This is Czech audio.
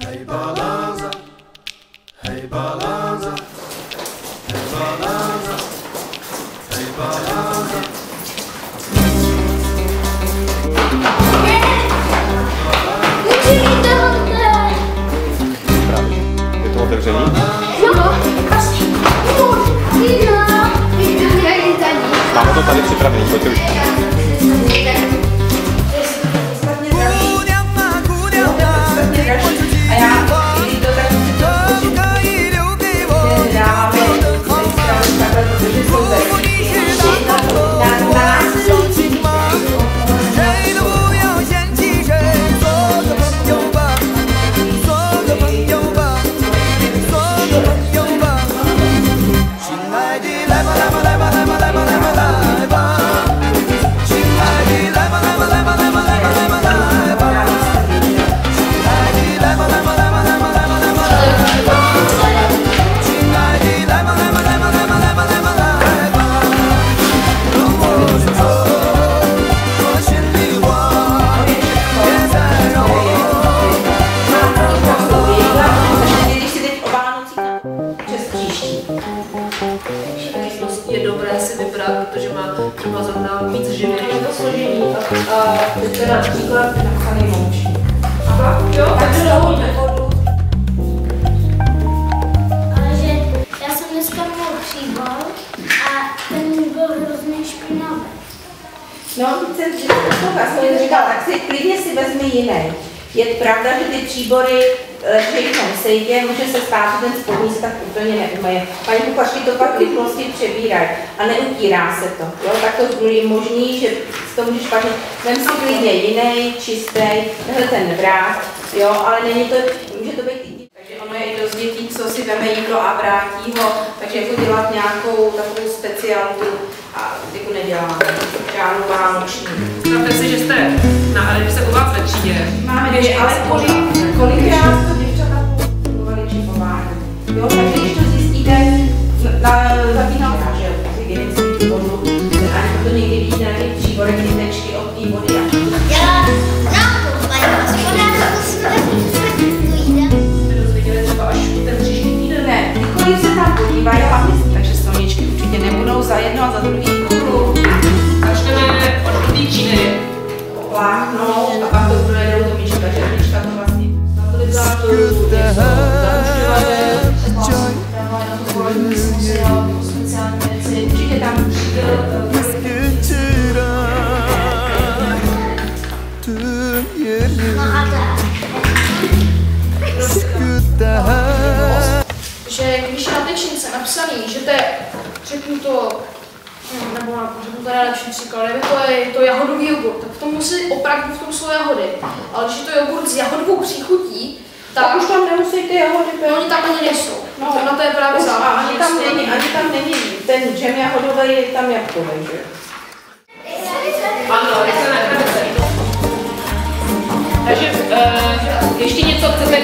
Hey balanza, hey balanza, hey balanza, hey balanza. Je to otevřený? Máme to tady připravený, pojďte už. Je dobré si vybrat, protože má třeba zrovna víc živin. Je to složení a teď teda například napsaný moučí. Aha, jo, takže dlouho nechodu. Ale že já jsem dneska měl příbor a ten byl hrozně špinavý. No, jsem říkal, tak si klidně si vezmi jiný. Je pravda, že ty příbory leží v tom sejdě, může se stát, že ten spodní se tak úplně neumeje. Paní kuchařky to pak v rychlosti přebírají a neutírá se to. Jo? Tak to je možný, že to můžeš špatně. Vem si klidně jiný, čistý, tenhle ten vrát, jo, ale není to, může to být i. Takže ono je i dost dětí, co si veme jídlo a vrátí ho, takže jako dělat nějakou takovou specialitu a jako neděláme. Žádnou vánoční. Představte si, že jste na Alipse u vás ve třídě. Máme dvě, ale kolikrát to děvčata fungovaly čipování. Jo, takže když to zjistíte, zapínala, že jo, hygienický důvodu, a to někdy vidíte na těch příborech ty tečky od té vody. Já na to, paní hospodář, to jsme půjde. Jste dozvěděli třeba až ten příští týden? Ne, kdykoliv se tam podívají, takže sloničky určitě nebudou za jedno a za druhý kůru. Začneme od druhé třídy. Pláchnou a pak to projedou do míčka, takže míčka to vlastně stabilizátor, určitě tam že když je na tečnice napsaný, že to je, řeknu to, nebo řeknu to nejlepší příklad, kdyby to je to jahodový jogurt, tak v tom musí opravdu v tom jsou jahody. Ale když je to jogurt s jahodovou příchutí, tak už tam nemusí ty jahody, oni tam ani nejsou. No, na to je právě záleží. Ani tam není ten džem jahodový, je tam jabkový, že? Ano, je to na krabice. Takže ještě něco chcete